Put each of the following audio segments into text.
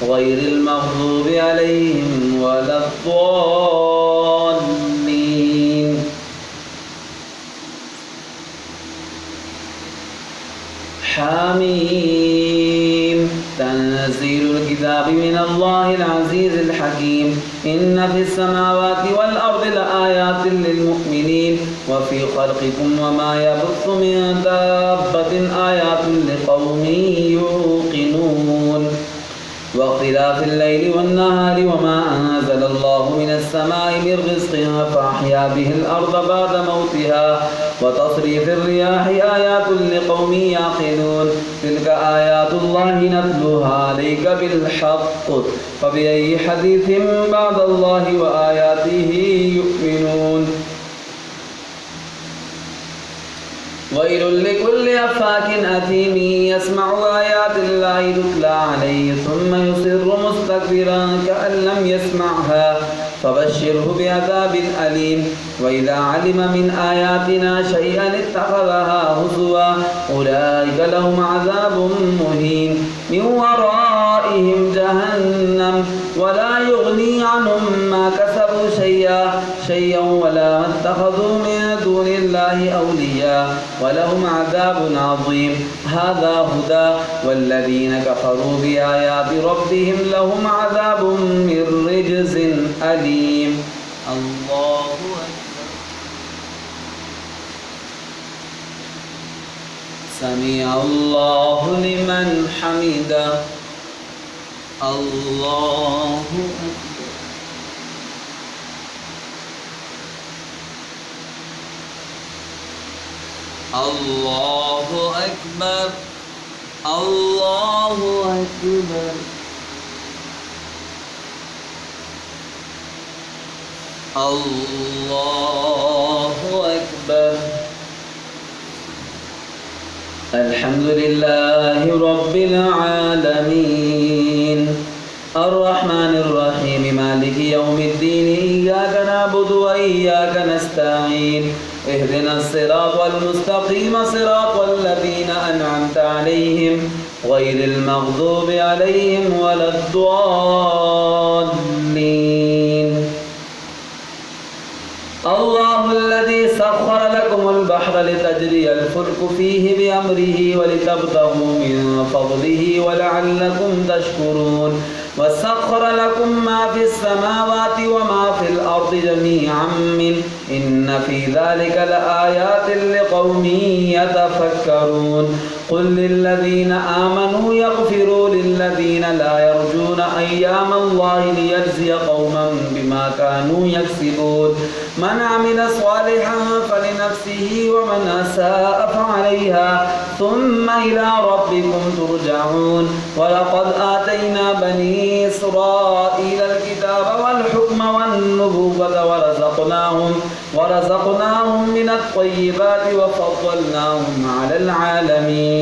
غير المغضوب عليهم ولا الضالين. حميم. تنزيل الكتاب من الله العزيز الحكيم. إن في السماوات والأرض لآيات للمؤمنين وفي خلقكم وما يبث من دابة آيات لقوم يوقنون. واختلاف الليل والنهار وما أنزل الله من السماء من رزق فأحيا به الأرض بعد موتها وتصريف الرياح آيات لقوم يعقلون. تلك آيات الله نتلوها عليك بالحق فبأي حديث بعد الله وآياته يؤمنون. ويل لكل أفاك أثيم يسمع آيات الله تتلى عليه ثم يصر مستكبرا كأن لم يسمعها فبشره بعذاب أليم. وإذا علم من آياتنا شيئا اتخذها هزوا أولئك لهم عذاب مهين من ورائهم جهنم ولا يغني عنهم ما كسبوا شيئا ولا ما اتخذوا من دون الله أولياء ولهم عذاب عظيم. هذا هدى والذين كفروا بآيات ربهم لهم عذاب من رجز أليم. الله أكبر. سمع الله لمن حمده. الله أكبر. الله أكبر. الله أكبر. الله أكبر. الحمد لله رب العالمين الرحمن الرحيم مالك يوم الدين إياك نعبد وإياك نستعين اهدنا الصراط المستقيم صراط الذين أنعمت عليهم غير المغضوب عليهم ولا الضالين. الله الذي سخر لكم البحر لتجري الفلك فيه بأمره ولتبتغوا من فضله ولعلكم تشكرون. وسخر لكم ما في السماوات وما في الأرض جميعا منه إن في ذلك لآيات لقوم يتفكرون. قل للذين آمنوا يغفروا للذين لا يرجون أيام الله ليجزي قوما بما كانوا يكسبون. من عمل صالحا فلنفسه ومن أساء فعليها ثم إلى ربكم ترجعون. ولقد آتينا بني إسرائيل الكتاب والحكم والنبوة ورزقناهم من الطيبات وفضلناهم على العالمين.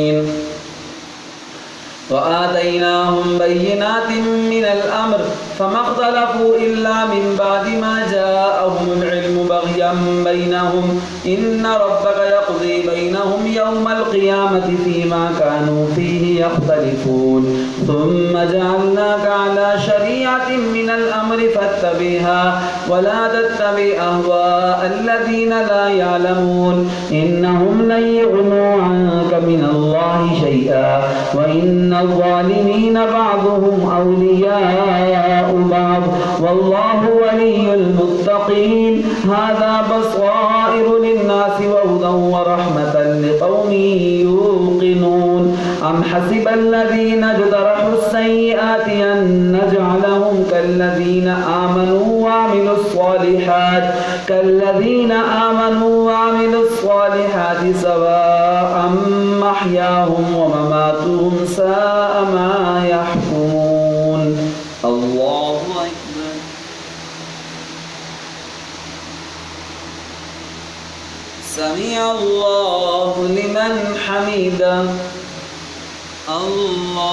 وآتيناهم بينات من الأمر فما اختلفوا إلا من بعد ما جاءهم العلم بغيا بينهم إن ربك يقضي بينهم يوم القيامة فيما كانوا فيه يختلفون. ثم جعلناك على شريعة من الأمر فاتبعها ولا تتبع أهواء الذين لا يعلمون إنهم لن يغنوا عنك من الله شيئا وإن الظالمين بعضهم أولياء بعض والله ولي المتقين. هذا بصائر للناس وهدى ورحمة لقوم يوقنون. أم حسب الذين اجترحوا السيئات أن نجعلهم كالذين آمنوا وعملوا الصالحات سواء محياهم ومماتهم ساء ما يحكمون. الله أكبر. سمع الله لمن حمده. الله